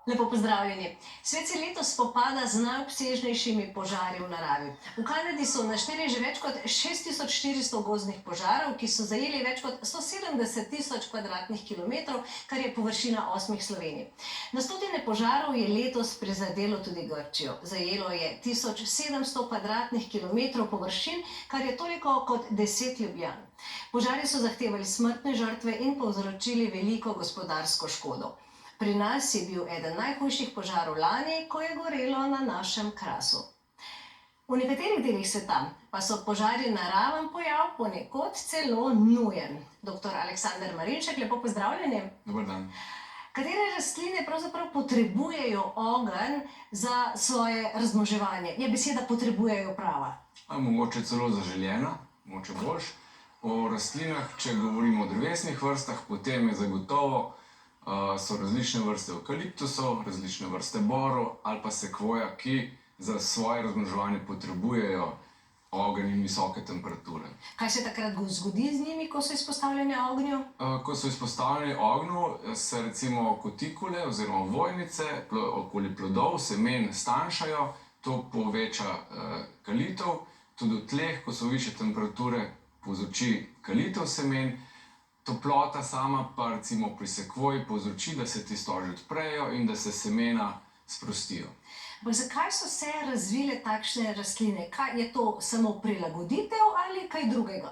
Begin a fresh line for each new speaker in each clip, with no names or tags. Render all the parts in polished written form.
Lepo pozdravljeni. Svet se letos spopada z najobsežnejšimi požari v naravi. V Kanadi so našteli že več kot 6400 gozdnih požarov, ki so zajeli več kot 170 000 kvadratnih kilometrov, kar je površina 8 Slovenij. Na stotine požarov je letos prizadelo tudi Grčijo. Zajelo je 1700 kvadratnih kilometrov površin, kar je toliko kot 10 Ljubljana. Požari so zahtevali smrtne žrtve in povzročili veliko gospodarsko škodo. Pri nas je bil eden najhujših požarov lani, ko je gorelo na našem Krasu. V nekaterih delih sveta pa so požari naraven pojav, ponekod celo nujen. Dr. Aleksander Marinšek, lepo pozdravljeni.
Dober dan.
Katere rastline pravzaprav potrebujejo ogenj za svoje razmnoževanje? Je beseda potrebujejo prava?
Mogoče celo zaželjena, mogoče boljš. O rastlinah, če govorimo o drevesnih vrstah, potem je zagotovo so različne vrste evkaliptusov, različne vrste borov ali pa sekvoja, ki za svoje razmnoževanje potrebujejo ogenj in visoke temperature.
Kaj se takrat zgodi z njimi, ko so izpostavljene ognju?
Ko so izpostavljeni ognju, se recimo kutikule oziroma vojnice okoli plodov, semen stanjšajo, to poveča kalitev. Tudi v tleh, ko so višje temperature, povzroči kalitev semen. Toplota sama pa recimo pri sekvoji povzroči, da se ti stoži odprejo in da se semena sprostijo.
Zakaj so se razvile takšne rastline? Je to samo prilagoditev ali kaj drugega?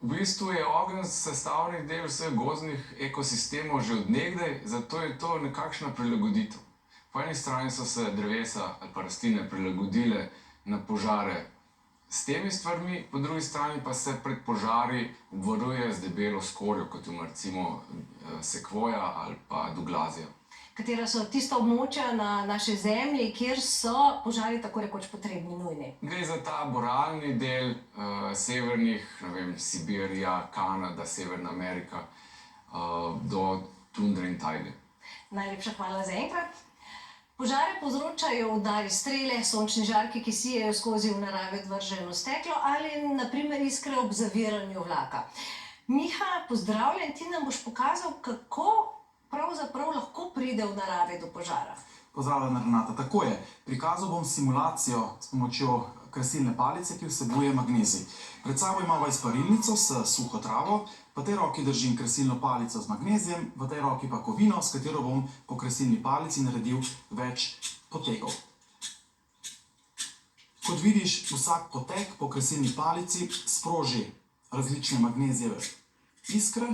V bistvu je ogenj sestavni del vseh gozdnih ekosistemov že od nekdaj, zato je to nekakšna prilagoditev. Po eni strani so se drevesa ali pa rastline prilagodile na požare s temi stvarmi, po drugi strani pa se pred požari obvaruje z debelo skorjo, kot je recimo sekvoja ali pa duglazija.
Katera so tista območja na naši zemlji, kjer so požari tako rekoč potrebni, nujni?
Gre za ta boralni del severnih, Sibirija, Kanada, Severna Amerika, do tundre in tajge.
Najlepša hvala za enkrat. Požare povzročajo udari strele, sončni žarki, ki sijejo skozi v naravi odvrženo steklo ali na primer iskre ob zaviranju vlaka. Miha, pozdravljen, ti nam boš pokazal, kako pravzaprav lahko pride v naravi do požara.
Pozdravljena, Renata. Tako je. Prikazal bom simulacijo s pomočjo krasilne palice, ki vsebuje magnezij. Pred sabo imamo izparilnico s suho travo, v tej roki držim krasilno palico z magnezijem, v tej roki pa kovino, s katero bom po krasilni palici naredil več potegov. Kot vidiš, vsak poteg po krasilni palici sproži različne magnezijeve iskre.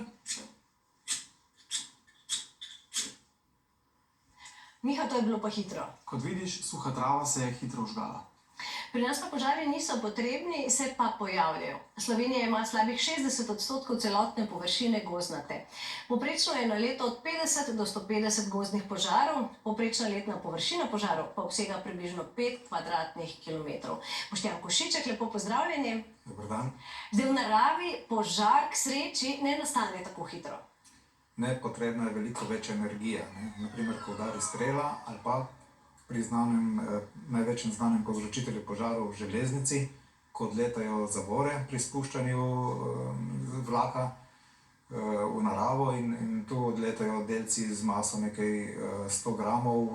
Miha, to je bilo pa hitro.
Kot vidiš, suha trava se je hitro vžgala.
Pri nas pa požari niso potrebni, se pa pojavljajo. Slovenija ima slabih 60% celotne površine gozdnate. Povprečno je na leto od 50 do 150 gozdnih požarov, povprečna letna površina požarov pa obsega približno 5 kvadratnih kilometrov. Boštjan Košiček, lepo pozdravljeni.
Dober dan.
Zdaj v naravi požar k sreči ne nastane tako hitro.
Ne, potrebna je veliko več energije. Naprimer, ko udari strela ali pa pri največjem znanem povzročitelju požarov v železnici, ko odletajo zavore pri spuščanju vlaka v naravo in tu odletajo delci z maso nekaj 100 gramov,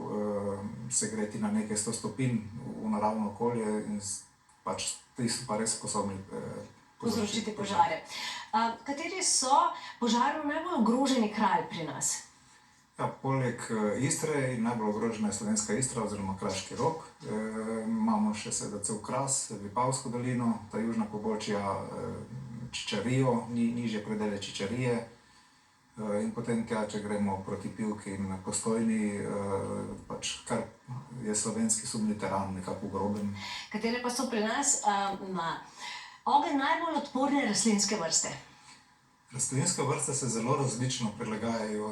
segreti na nekaj 100 stopinj v naravno okolje in pač ti so pa res sposobni
povzročiti požare. Kateri so požarno najbolj ogroženi kraj pri nas?
Ja, poleg Istre najbolj ogrožena je slovenska Istra oziroma Kraški Rok. Imamo še seveda cel Kras, Vipavsko dolino, ta južna pobočja Čičarijo, nižje predele Čičarije. In potem tja, če gremo proti Pivki in Postojni, pač kar je slovenski submediteran nekako ogroben.
Katere pa so pri nas na ogenj najbolj odporne rastlinske vrste?
Rastlinske vrste se zelo različno prilagajajo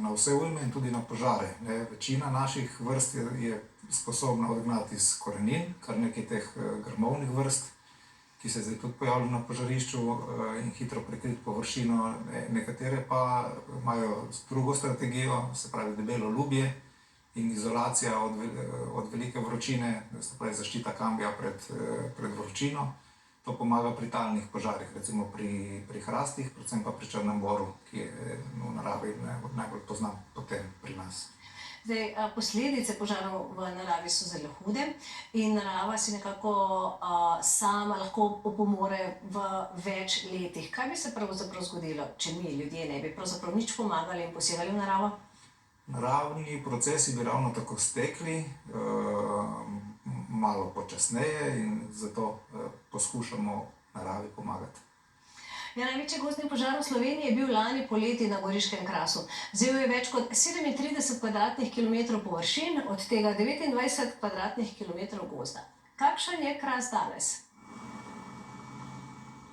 na vse ujme in tudi na požare. Večina naših vrst je sposobna odgnati iz korenin, kar nekaj teh grmovnih vrst, ki se zdaj tudi pojavljajo na požarišču in hitro prekriti površino. Nekatere pa imajo drugo strategijo, se pravi debelo ljubje in izolacija od velike vročine, se pravi zaščita kambija pred vročino. To pomaga pri talnih požarih, recimo pri hrastih, predvsem pa pri črnem boru, ki je v naravi najbolj poznan potem pri nas.
Zdaj, posledice požarov v naravi so zelo hude in narava si nekako sama lahko opomore v več letih. Kaj bi se pravzaprav zgodilo, če mi ljudje ne bi pravzaprav nič pomagali in posegali v naravo?
Naravni procesi bi ravno tako stekli, malo počasneje in zato poskušamo naravi pomagati.
Ja, največji gozdni požar v Sloveniji je bil lani poleti na Goriškem krasu. Vzel je več kot 37 kvadratnih kilometrov površin, od tega 29 kvadratnih kilometrov gozda. Kakšen je Kras danes?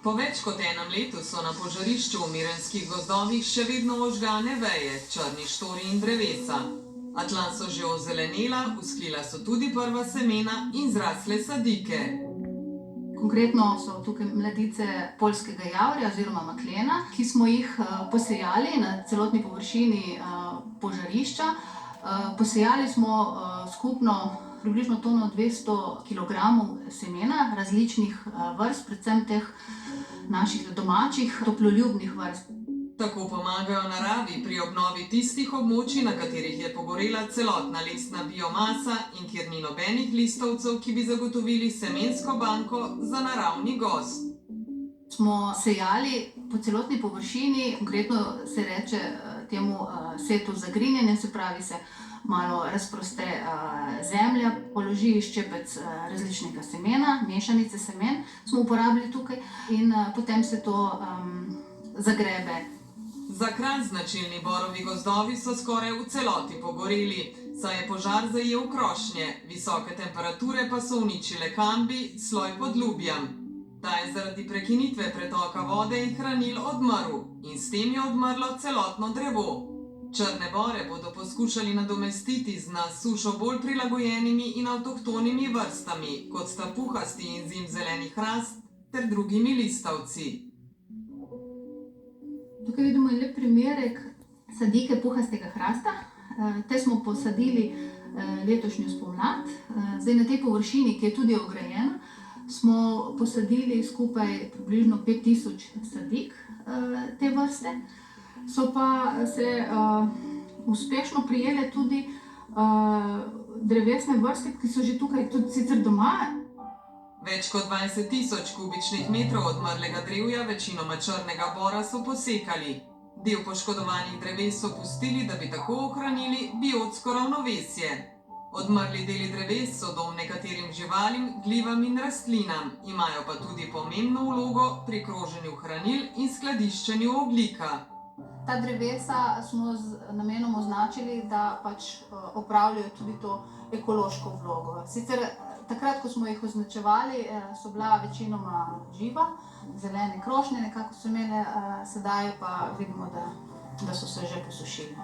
Po več kot enem letu so na požarišču v Mirenskih gozdovih še vedno ožgane veje, črni štori in drevesa. A tla so že ozelenela, vzklila so tudi prva semena in zrasle sadike.
Konkretno so tukaj mladice poljskega javorja oziroma maklena, ki smo jih posejali na celotni površini požarišča. Posejali smo skupno približno tono 200 kg semena različnih vrst, predvsem teh naših domačih toploljubnih vrst.
Tako pomagajo naravi pri obnovi tistih območij, na katerih je pogorela celotna lesna biomasa in kjer ni nobenih listovcev, ki bi zagotovili semensko banko za naravni gozd.
Smo sejali po celotni površini, konkretno se reče temu setu zagrinjanja, se pravi se malo razproste zemlja, položi ščepec različnega semena, mešanice semen smo uporabili tukaj in potem se to zagrebe.
Za Kras značilni borovi gozdovi so skoraj v celoti pogoreli, saj je požar zajel krošnje, visoke temperature pa so uničile kambi, sloj pod lubjem. Ta je zaradi prekinitve pretoka vode in hranil odmrl in s tem je odmrlo celotno drevo. Črne bore bodo poskušali nadomestiti z na sušo bolj prilagojenimi in avtohtonimi vrstami, kot sta puhasti in zimzeleni hrast ter drugimi listavci.
Tukaj vidimo lep primerek sadike puhastega hrasta. Te smo posadili letošnjo spomlad. Zdaj na tej površini, ki je tudi ograjena, smo posadili skupaj približno 5000 sadik te vrste. So pa se uspešno prijele tudi drevesne vrste, ki so že tukaj tudi sicer doma.
Več kot 20.000 kubičnih metrov odmrlega drevja, večinoma črnega bora, so posekali. Del poškodovanih dreves so pustili, da bi tako ohranili biotsko ravnovesje. Odmrli deli dreves so dom nekaterim živalim, glivam in rastlinam, imajo pa tudi pomembno vlogo pri kroženju hranil in skladiščenju ogljika.
Ta drevesa smo z namenom označili, da pač opravljajo tudi to ekološko vlogo. Sicer takrat, ko smo jih označevali, so bila večinoma živa, zelene krošnje nekako so imele, sedaj pa vidimo, da so se že posušili.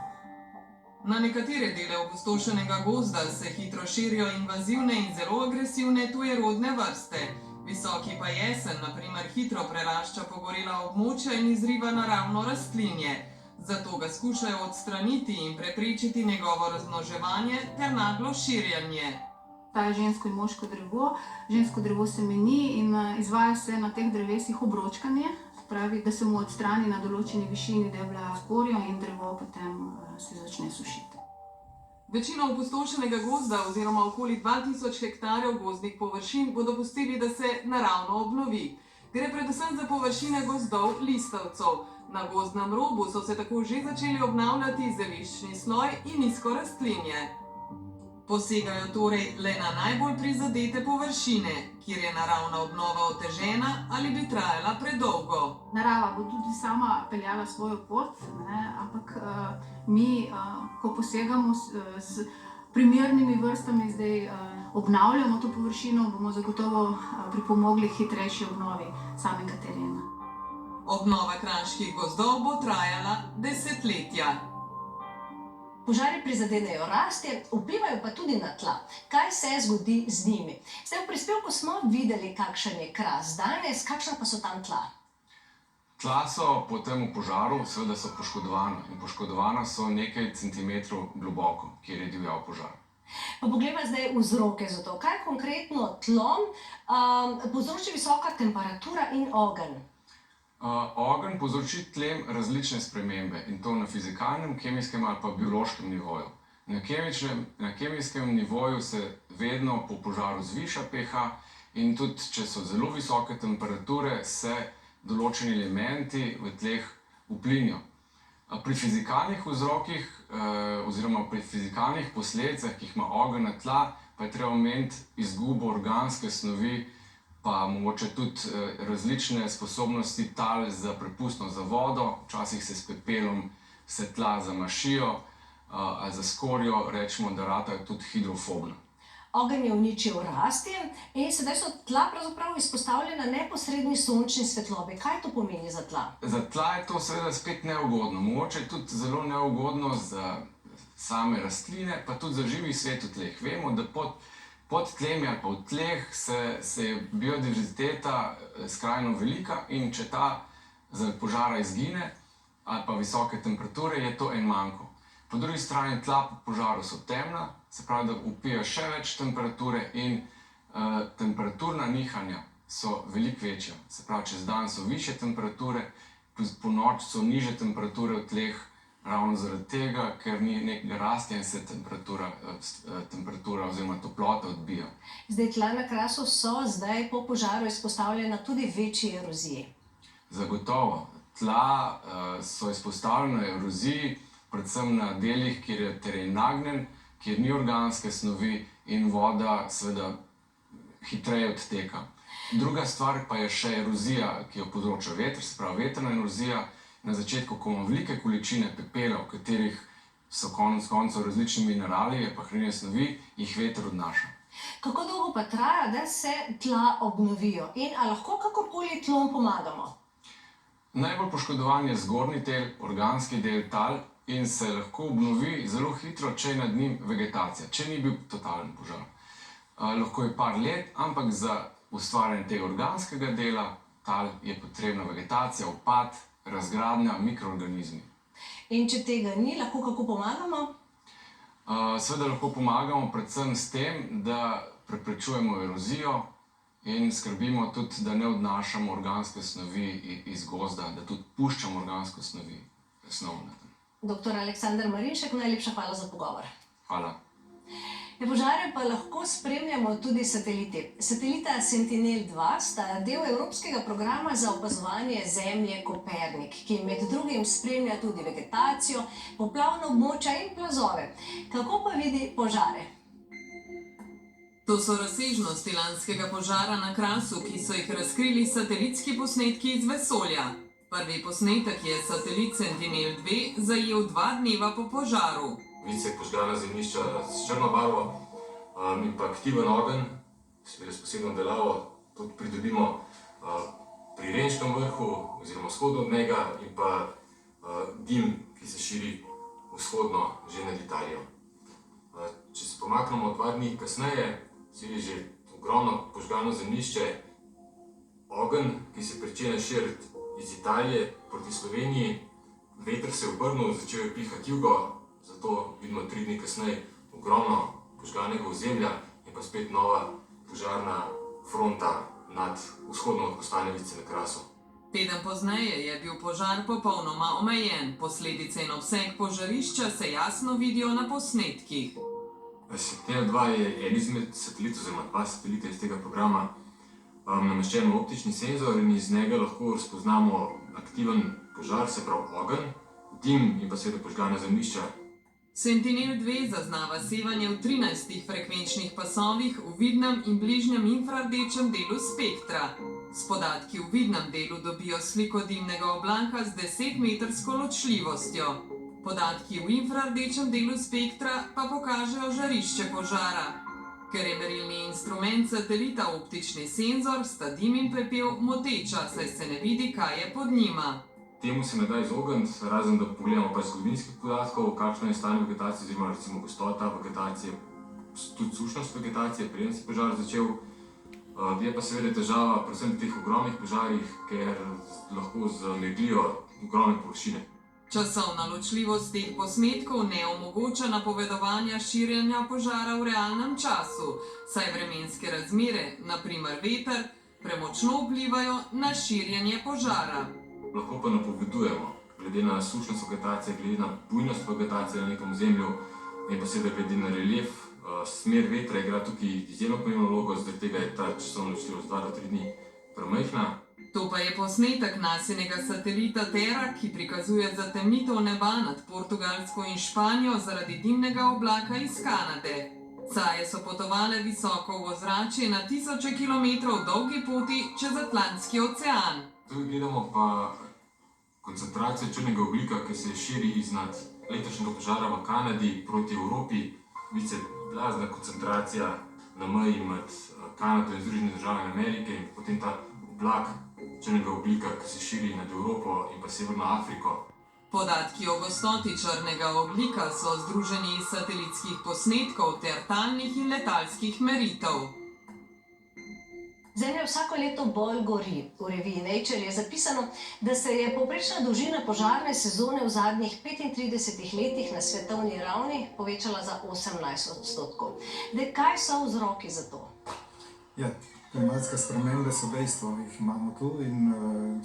Na nekatere dele opustošenega gozda se hitro širijo invazivne in zelo agresivne tujerodne vrste. Visoki pa jesen, na primer, hitro prerašča pogorela območja in izriva naravno rastlinje. Zato ga skušajo odstraniti in preprečiti njegovo razmnoževanje ter naglo širjenje.
Ta je žensko in moško drevo. Žensko drevo semeni in izvaja se na teh drevesih obročkanje. Pravi, da se mu odstrani na določeni višini debla skorjo in drevo potem se začne sušiti.
Večino opustošenega gozda oziroma okoli 2000 hektarjev gozdnih površin bodo pustili, da se naravno obnovi. Gre predvsem za površine gozdov listavcev. Na gozdnem robu so se tako že začeli obnavljati zeliščni sloj in nizko rastlinje. Posegajo torej le na najbolj prizadete površine, kjer je naravna obnova otežena ali bi trajala predolgo.
Narava bo tudi sama peljala svojo pot, ampak mi, ko posegamo s primernimi vrstami, zdaj obnavljamo to površino, bomo zagotovo pripomogli k hitrejši obnovi samega terena.
Obnova kraških gozdov bo trajala desetletja.
Požari prizadenejo rastje, vplivajo pa tudi na tla. Kaj se zgodi z njimi? Zdaj v prispevku smo videli, kakšen je Kras danes, kakšna pa so tam tla.
Tla so po tem požaru, seveda so poškodovana in poškodovana so nekaj centimetrov globoko, kjer je divjal požar.
Pa poglejmo zdaj vzroke za to. Kaj konkretno tlom povzroči visoka temperatura in ogenj?
Ogenj povzroči tlem različne spremembe in to na fizikalnem, kemijskem ali pa biološkem nivoju. Na kemijskem nivoju se vedno po požaru zviša pH in tudi, če so zelo visoke temperature, se določeni elementi v tleh uplinijo. Pri fizikalnih vzrokih oziroma pri fizikalnih posledicah, ki jih ima ogenj na tla, pa je treba omeniti izgubo organske snovi, pa mogoče tudi različne sposobnosti tal za prepustnost za vodo, včasih se s pepelom se tla zamašijo ali zaskorijo, rečemo, da ratajo tudi hidrofobna.
Ogenj je uničil rastlin in sedaj so tla pravzaprav izpostavljena neposredni sončni svetlobi. Kaj to pomeni za tla?
Za tla je to seveda spet neugodno, mogoče tudi zelo neugodno za same rastline, pa tudi za živi svet v tleh. Vemo, da pod tlemi ali pa v tleh se je biodiverziteta skrajno velika in če ta zaradi požara izgine ali pa visoke temperature, je to en manko. Po drugi strani tla po požaru so temna, se pravi, da vpijo še več temperature in temperaturna nihanja so veliko večja. Se pravi, čez dan so višje temperature, po noč so nižje temperature v tleh, ravno zaradi tega, ker ni nekega rastja in se temperatura oziroma toplota odbija.
Zdaj tla na Krasu so zdaj po požaru izpostavljena tudi večji eroziji.
Zagotovo. Tla so izpostavljena eroziji, predvsem na delih, kjer je teren nagnjen, kjer ni organske snovi in voda seveda hitreje odteka. Druga stvar pa je še erozija, ki jo povzroča veter, se pravi vetrna erozija. Na začetku, ko imamo velike količine pepela, v katerih so konec koncev različni minerali, pa hranilne snovi, jih veter odnaša.
Kako dolgo pa traja, da se tla obnovijo in ali lahko kakorkoli tlom pomagamo?
Najbolj poškodovan je zgornji del, organski del tal in se lahko obnovi zelo hitro, če je nad njim vegetacija, če ni bil totalen požar. Lahko je par let, ampak za ustvarjanje tega organskega dela tal je potrebna vegetacija, upad, razgradnja, mikroorganizmi.
In če tega ni, lahko kako pomagamo?
Seveda lahko pomagamo predvsem s tem, da preprečujemo erozijo in skrbimo tudi, da ne odnašamo organske snovi iz gozda, da tudi puščamo organsko snov na tem.
Dr. Aleksander Marinšek, najlepša hvala za pogovor.
Hvala.
Požare pa lahko spremljamo tudi sateliti. Satelita Sentinel-2 sta del evropskega programa za opazovanje Zemlje Kopernik, ki med drugim spremlja tudi vegetacijo, poplavna območja in plazove. Kako pa vidi požare?
To so razsežnosti lanskega požara na Krasu, ki so jih razkrili satelitski posnetki iz vesolja. Prvi posnetek je satelit Sentinel-2 zajel 2 dneva po požaru.
Vidi se požgana zemljišča s črno barvo in pa aktiven ogenj, seveda s posebno delavo, tudi pridobimo pri Renškem vrhu oziroma vzhodno od njega in pa dim, ki se širi vzhodno že nad Italijo. Če se pomaknemo 2 dni kasneje, se vidi že ogromno požgano zemljišče, ogenj, ki se pričenja širiti iz Italije proti Sloveniji, veter se je obrnil, začel je pihati jugo, zato vidimo 3 dni kasneje ogromno požganega ozemlja in pa spet nova požarna fronta nad vzhodno od Kostanjevice na Krasu.
Teden pozneje je bil požar popolnoma omejen. Posledice in obseg požarišča se jasno vidijo na posnetkih.
Sentinel-2 je en izmed satelitov, oziroma 2 satelita iz tega programa, nameščen optični senzor in iz njega lahko razpoznamo aktiven požar, se pravi ogenj, dim in pa seveda požgana zemljišča.
Sentinel-2 zaznava sevanje v 13 frekvenčnih pasovih v vidnem in bližnjem infrardečem delu spektra. S podatki v vidnem delu dobijo sliko dimnega oblaka z 10-metrsko ločljivostjo. Podatki v infrardečem delu spektra pa pokažejo žarišče požara. Ker je merilni instrument satelita optični senzor, sta dim in pepel moteča, saj se ne vidi, kaj je pod njima.
Temu se ne da izogniti, razen da pogledamo pač zgodovinskih podatkov, kakšno je stanje vegetacije, oziroma recimo gostota vegetacije, tudi sušnost vegetacije, preden se je požar začel. Je pa seveda težava predvsem v teh ogromnih požarih, ker lahko zameglijo ogromne površine.
Časovna ločljivost teh posnetkov ne omogoča napovedovanja širjenja požara v realnem času, saj vremenske razmere, naprimer veter, premočno vplivajo na širjenje požara.
Lahko pa napovedujemo, glede na sušnost vegetacije, glede na bujnost vegetacije na nekem ozemlju in pa seveda glede na relief, smer vetra igra tukaj izjemno pomembno vlogo, zaradi tega je ta časovna ločljivost 2 do 3 dni premajhna.
To pa je posnetek nasinega satelita Terra, ki prikazuje zatemnitev neba nad Portugalsko in Španijo zaradi dimnega oblaka iz Kanade. Caje so potovale visoko v ozračje na tisoče kilometrov dolgi poti čez Atlantski ocean.
Tukaj gledamo pa koncentracijo črnega ogljika, ki se širi iznad letošnjega požara v Kanadi proti Evropi. Vidi se blazna koncentracija na meji med Kanado in Združenimi državami Amerike in potem ta oblak črnega ogljika, ki se širi nad Evropo in pa Severno Afriko.
Podatki o gostoti črnega ogljika so združeni iz satelitskih posnetkov ter talnih in letalskih meritev.
Zemlja vsako leto bolj gori. V reviji Nature je zapisano, da se je povprečna dolžina požarne sezone v zadnjih 35 letih na svetovni ravni povečala za 18%. Kaj so vzroki za to?
Ja, klimatske spremembe so dejstvo, jih imamo tu in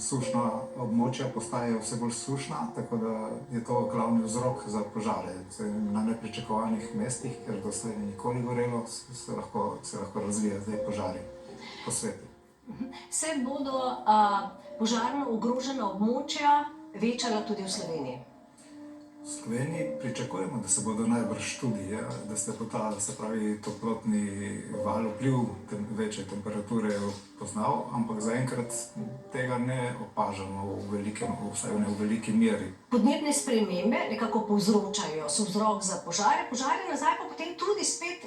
sušna območja postajajo vse bolj sušna, tako da je to glavni vzrok za požare. Na nepričakovanih mestih, ker doslej ni nikoli gorelo, se lahko razvijajo zdaj požari po svetu.
Se bodo požarno ogrožena območja večala tudi v Sloveniji?
V Sloveniji pričakujemo, da se bodo najbrž tudi, da se bo ta, se pravi, toplotni val vpliv večje temperature poznal, ampak zaenkrat tega ne opažamo vsaj ne v veliki meri.
Podnebne spremembe nekako povzročajo, so vzrok za požare, požare nazaj pa potem tudi spet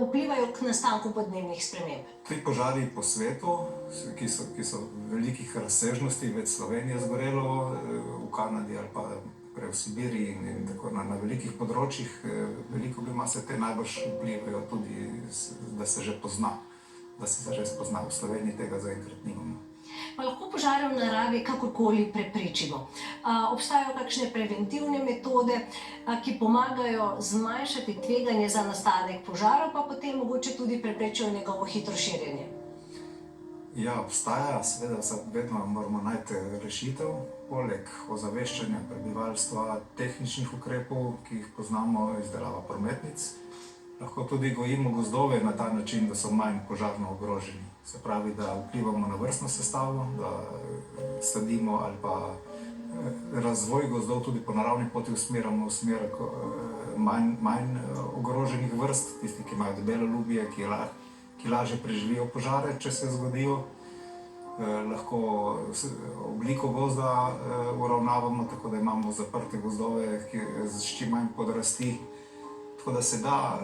vplivajo k nastanku podnebnih sprememb.
Ti požari po svetu, ki so velikih razsežnosti, več Slovenije zgorelo, v Kanadi ali pa prej v Sibiriji in tako na velikih področjih, veliko biomase te najbrž vplivajo tudi, da se že pozna. Da se že spozna. V Sloveniji tega zaenkrat nimamo.
Pa lahko požare v naravi kakorkoli preprečimo. Obstajajo kakšne preventivne metode, ki pomagajo zmanjšati tveganje za nastanek požarov, pa potem mogoče tudi preprečijo njegovo hitro širjenje?
Ja, obstaja, seveda vedno moramo najti rešitev, poleg ozaveščanja prebivalstva, tehničnih ukrepov, ki jih poznamo, izdelava prometnic. Lahko tudi gojimo gozdove na ta način, da so manj požarno ogroženi. Se pravi, da vplivamo na vrstno sestavo, da sadimo ali pa razvoj gozdov tudi po naravni poti usmerjamo v smer manj ogroženih vrst, tisti, ki imajo debele lubje, ki lažje preživijo požare, če se zgodijo. Lahko obliko gozda uravnavamo, tako da imamo zaprte gozdove, z čim manj podrasti. Tako da se da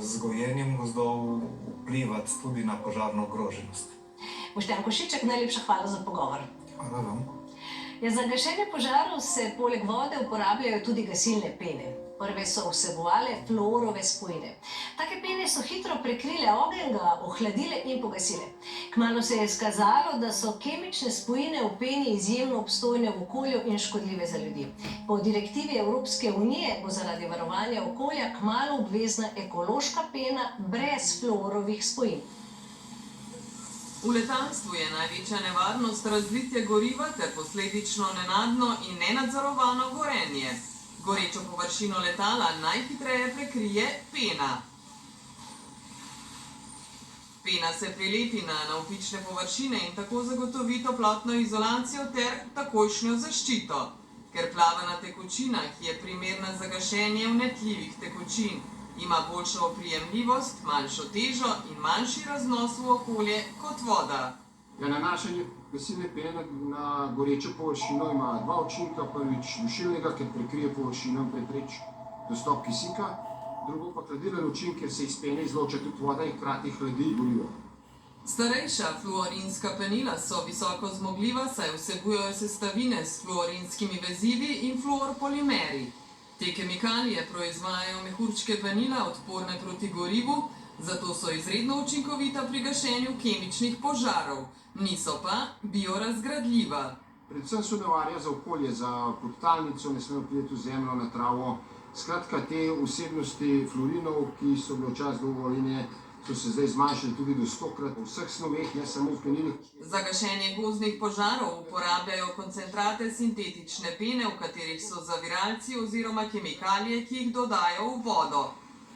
z gojenjem gozdov vplivati tudi na požarno ogroženost.
Boštjan Košiček, najlepša hvala za pogovor.
Hvala vam.
Za gašenje požarov se poleg vode uporabljajo tudi gasilne pene. Prve so vsebovale fluorove spojine. Take pene so hitro prekrile ogenj, ga ohladile in pogasile. Kmalu se je izkazalo, da so kemične spojine v peni izjemno obstojne v okolju in škodljive za ljudi. Po direktivi Evropske unije bo zaradi varovanja okolja kmalu obvezna ekološka pena brez fluorovih spojin.
V letalstvu je največja nevarnost razlitje goriva ter posledično nenadno in nenadzorovano gorenje. Gorečo površino letala najhitreje prekrije pena. Pena se prilepi na navpične površine in tako zagotovi toplotno izolacijo ter takojšnjo zaščito. Ker plava na tekočinah, je primerna za gašenje vnetljivih tekočin. Ima boljšo oprijemljivost, manjšo težo in manjši raznos v okolje kot voda.
Nanašanje gasilne pene na gorečo površino ima dva učinka. Prvič dušilnega, ker prekrije površino in prepreči dostop kisika. Drugo pa hladilen učinek, ker se iz pene izloča tudi voda in hkrati hladi gorivo.
Starejša fluorinska penila so visoko zmogljiva, saj vsebujejo sestavine s fluorinskimi vezivi in fluorpolimeri. Te kemikalije proizvajajo mehurčke penila odporne proti gorivu, zato so izredno učinkovita pri gašenju kemičnih požarov, niso pa biorazgradljiva.
Predvsem so nevarja za okolje, za podtalnico, ne smejo priti v zemljo, na travo. Skratka, te vsebnosti fluorinov, ki so bile včasih dovoljene, so se zdaj zmanjšali tudi do 100-krat v vseh snoveh, ne samo v penilih.
Za gašenje gozdnih požarov uporabljajo koncentrate sintetične pene, v katerih so zaviralci oziroma kemikalije, ki jih dodajo v vodo.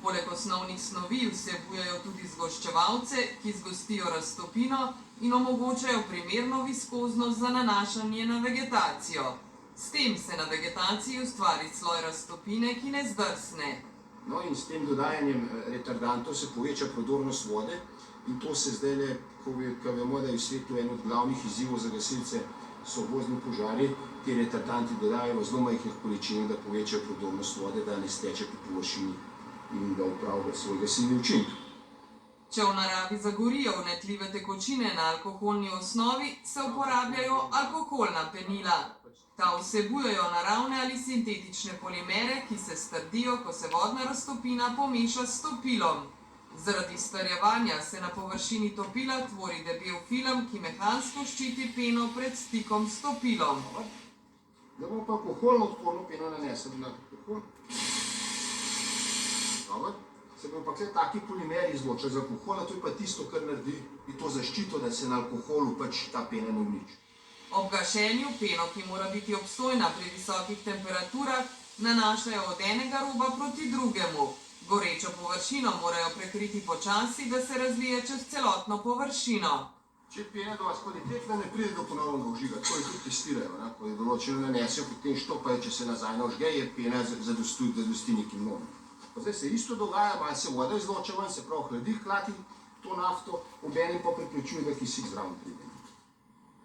Poleg osnovnih snovi vsebujejo tudi zgoščevalce, ki zgostijo raztopino in omogočajo primerno viskoznost za nanašanje na vegetacijo. S tem se na vegetaciji ustvari sloj raztopine, ki ne zdrsne.
No, in s tem dodajanjem retardantov se poveča prodornost vode in to se zdaj, ko vemo, da je v svetu en od glavnih izzivov za gasilce so gozdni požari, ti retardanti dodajajo v zelo majhnih količinah, da povečajo prodornost vode, da ne steče po površini in da upravlja svoj gasilni učinek.
Če v naravi zagorijo vnetljive tekočine na alkoholni osnovi, se uporabljajo alkoholna penila. Ta vsebujejo naravne ali sintetične polimere, ki se strdijo, ko se vodna raztopina pomeša s topilom. Zaradi strjevanja se na površini topila tvori debel film, ki mehansko ščiti peno pred stikom s topilom.
Da bomo pa alkoholno odporno peno nanesli na alkohol. Se bomo pa taki polimeri izločili z alkohola, to je pa tisto, kar naredi to zaščito, da se na alkoholu pač ta pena ne uniči.
Ob gašenju peno, ki mora biti obstojna pri visokih temperaturah, nanašajo od enega roba proti drugemu. Gorečo površino morajo prekriti počasi, da se razvije čez celotno površino.
Če pena do vas kvalitetna, ne pride do ponovnega vžiga, to je tudi testirajo. Ko je določeno nanesijo, potem štopajo, če se nazaj navžge, je pena zadosti nekim novom. Zdaj se isto dogaja, malo se voda izloča ven, se pravi hladi hkrati to nafto, obenem pa preprečuje, da kisik zraven pride.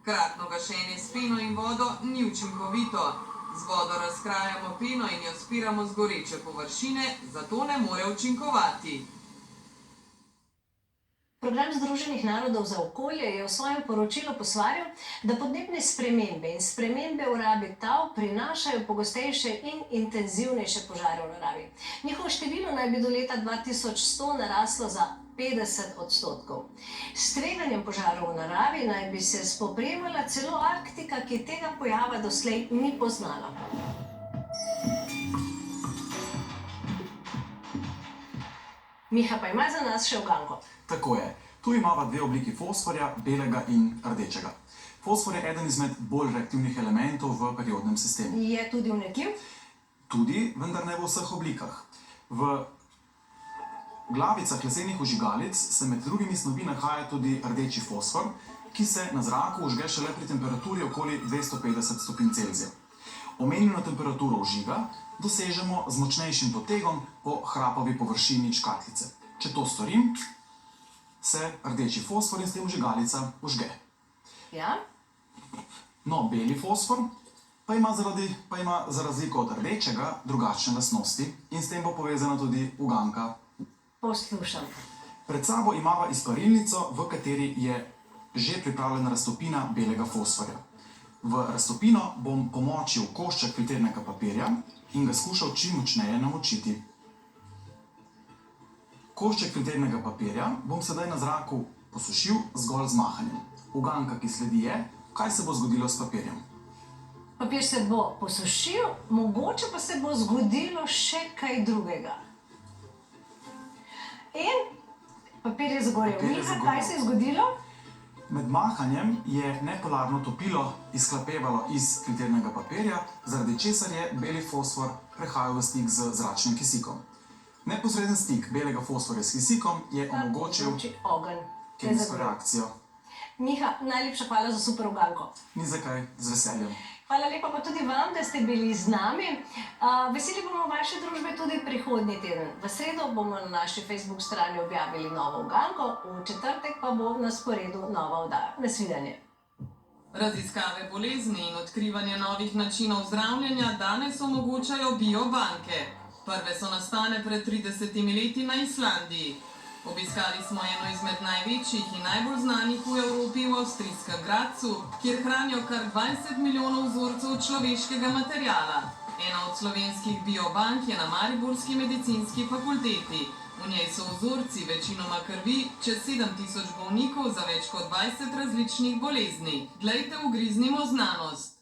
Kratno gašenje s peno in vodo ni učinkovito. Z vodo razkrajamo peno in jo spiramo z goreče površine, zato ne more učinkovati.
Program Združenih narodov za okolje je v svojem poročilu posvaril, da podnebne spremembe in spremembe v rabi tal prinašajo pogostejše in intenzivnejše požare v naravi. Njihovo število naj bi do leta 2100 naraslo za 50%. S tveganjem požarov v naravi naj bi se spoprijemala celo Arktika, ki tega pojava doslej ni poznala. Miha pa ima za nas še uganko.
Tako je. Tu imamo dve obliki fosforja, belega in rdečega. Fosfor je eden izmed bolj reaktivnih elementov v periodnem sistemu.
Je tudi vnetljiv?
Tudi, vendar ne v vseh oblikah. V glavicah lesenih vžigalic se med drugimi snovi nahaja tudi rdeči fosfor, ki se na zraku vžge šele pri temperaturi okoli 250 stopinj Celzija. Omenjeno temperaturo vžiga dosežemo z močnejšim potegom po hrapovi površini škatlice. Če to storim, se rdeči fosfor in s tem vžigalica vžge.
Ja?
No, beli fosfor pa ima za razliko od rdečega drugačne lastnosti in s tem bo povezana tudi uganka.
Poslušam.
Pred sabo imava izparilnico, v kateri je že pripravljena raztopina belega fosforja. V raztopino bom pomočil košček filternega papirja in ga skušal čim močneje namočiti. Košček filternega papirja bom sedaj na zraku posušil zgolj z mahanjem. Uganka, ki sledi, je, kaj se bo zgodilo s papirjem.
Papir se bo posušil, mogoče pa se bo zgodilo še kaj drugega. In papir je zagorel. Miha, kaj se je zgodilo?
Med mahanjem je nepolarno topilo izhlapevalo iz filternega papirja, zaradi česar je beli fosfor prehajal v stik z zračnim kisikom. Neposreden stik belega fosforja s kisikom je omogočil kemijsko reakcijo.
Miha, najlepša hvala za super uganko.
Ni zakaj, z veseljem.
Hvala lepa pa tudi vam, da ste bili z nami. Veseli bomo vaše družbe tudi prihodnji teden. V sredo bomo na naši Facebook strani objavili novo uganko, v četrtek pa bo na sporedu nova oddaja. Nasvidenje.
Raziskave bolezni in odkrivanje novih načinov zdravljenja danes omogočajo biobanke. Prve so nastale pred 30 leti na Islandiji. Obiskali smo eno izmed največjih in najbolj znanih v Evropi v avstrijskem Gradcu, kjer hranijo kar 20 milijonov vzorcev človeškega materiala. Ena od slovenskih biobank je na Mariborski medicinski fakulteti. V njej so vzorci večinoma krvi, čez 7000 bolnikov za več kot 20 različnih bolezni. Glejte, ugriznimo znanost.